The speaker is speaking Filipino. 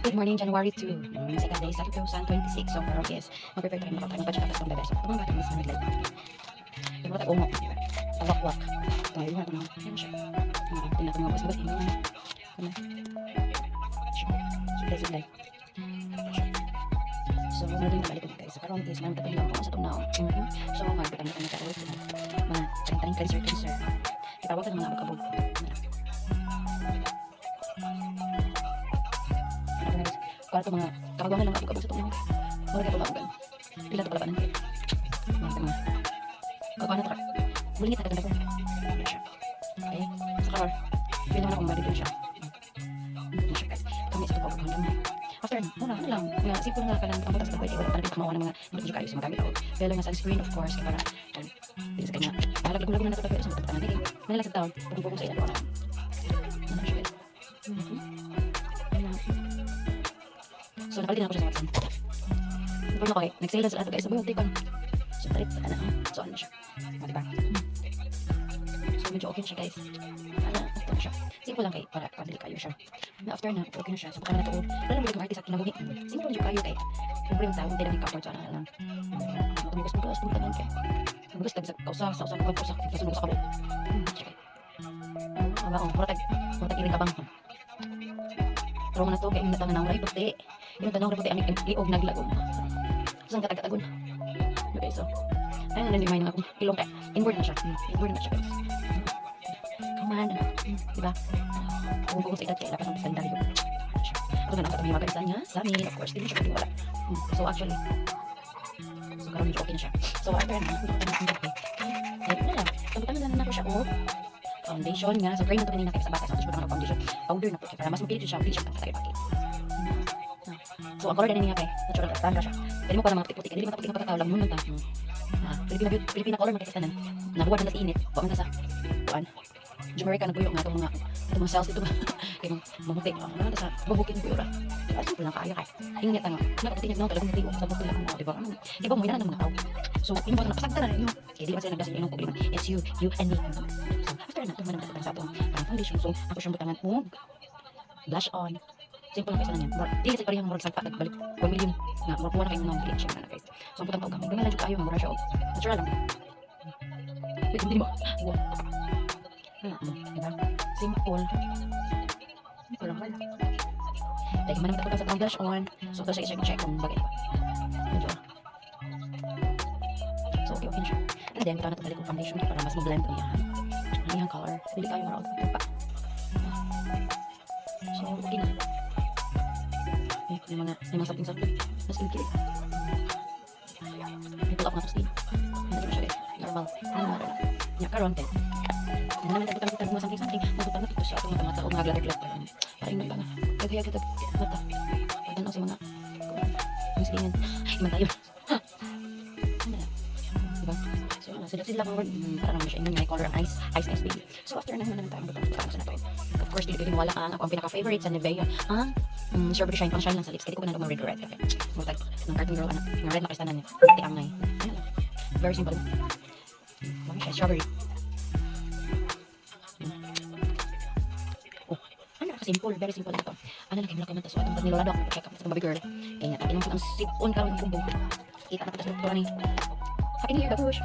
Good morning, January 2. Second day sa 2026. So, parang yes, mag-prepare tayo mga budget patas ng bebe. So, ito mga bata mas nag-like. Yung mga tayo awak-wak. Ito, yung mga ito na. Ayan siya. Tingnan ko mga bas-bas. So, guys, like. So, meron din balik ko guys. So, parang is, meron tayo lang ako sa tunaw. So, mag-prepare na tayo sa mga taring cleanser. Itawag ka ng mga abog-abog. Para ito mga kapagawa lang abog-abog sa tunaw. Mura ka pag-abogan. Pila ito palabanan. Mga kapagawa na ito ka. Bulingit na kaganda ko. Okay. Sa color. Feel naman akong marigil siya. Kami sa ito pag-abogan lang. After, muna, ano lang. Simple nga ka lang. Ang batas ka pwede. Wala pa rin kamawa ng mga medyo kayo sa magamit ako. Pero nga sunscreen, of course. Kaya para, hindi sa kanya. Lalag-lago na ito pero sa matapatan natin. Manilag sa taon. Pupong sa ilo. Ano siya? So, napalitin ako siya sa Watson. Napalitin ako nag-sale lang sa lahat guys. Sabi, take on. So, talit, so, ano siya. Diba? So, medyo okay siya guys. Ito na siya. Simple lang para pabili kayo siya. After na, okay na siya. So, baka na ito. Wala lang bilit ng artist at kinabuhi. Simple medyo kayo kayo. Siyempre yung tao, hindi lang i-comfort sa lang. Tumigos mo ka, tangan ka. Tumigos tag sa kausa. Kasunod sa kabot. Check. Murag iring kabang. Pero mo na ito, kaya yung natangan ng ray puti. Yung tanong ray puti, ang liog naglagom. Saan ka tagatagod? Okay, so. Ayun na rin yung akong ilong kaya. Inward na siya. Inward na siya guys. Come on. Diba? Kung sa edad kaya, lakas ang pisang dahil. Ito na lang kami magalisan niya. Sa amin, of course, hindi siya pwede wala. So actually, so karoon medyo okay na siya. So after na, ayun na lang. Tabutan na ko siya o foundation nga. So try na ito kanina kayo sa bata. So ito siya foundation. Powder na po siya. Para mas mapilit siya. Pilit siya tayo pakit. So ang color na niya kay natural standard siya. Pwede mo pa na mga puti-puti. Hindi mataputi ng pagkatao lang. Munod na. Filipina color magkakastanan. Nabuwad na sa init. Huwag na sa buwan. Jamaica nagbuyo nga itong mga cells dito. Kaya mamuti. Ano sa babukin ng piyura. Diba? Simple lang kaya kay. Ingit ang nakapatinig na talagang mutigo. Sa buti lang mo. Diba? Diba mo yan ng mga tao. So yung mga napasagta na rin yun. Kaya di ba sila nagdasin yung problema. It's you and me. So after na, tumanan natin sa itong foundation. So ako siyang butangan mo. Blush on. Simple lang kayo sa nanyan. Hindi kasi parehang murag sagpa. Nagbalik 1 million. Na murakuha na kayo ng bleach. Siya na guys. So ang putang tao kami. Gumalan dyan kayo. Mura siya. Natural lang. Wait, hindi mo. Diba? Simple. Simple lang pala. Dahil man naman ako sa itong blush on. So ito siya i-check kung bagay ba. Medyo. So okay siya. And then, ito na balik yung foundation para mas mag-blend ko yan. Ano yung color? Bili kayo marot. Pa. So, okay na. Yung mga something-something. Mas kilig-kilig. May pull up na ito skin. Ano siya eh. Normal. Yung karon din. Hindi naman tagutan mo something-something. Magpapag na ito siya. Itong mata o mga glitter-glitter. Parang yung mga. Kaya kita mata. Pagtanaw sa mga. Yung silingan. Iman tayo. Diba? So, sila mga word. Parang naman siya. Yung may color ang ice baby. So, after na naman tayo. Magpapag sa na ito. Of course, dili wala ka. Ako ang pinaka-favorite sa Nivea. Sure Shine. Pang shine lang sa lips. Kaya ko na red or red. Mutag ng cartoon girl. Yung red na kastanan niya. Pati ang ngay. Very simple. Mami siya. Strawberry. Simple, very simple ito. Ano lang, malaki man ito. So, itong niloladok, check up sa baby girl. Kaya nga, inong ang sipon ka ng bumbong. Kita na kita sa doktora ni. Happy New Year, babush!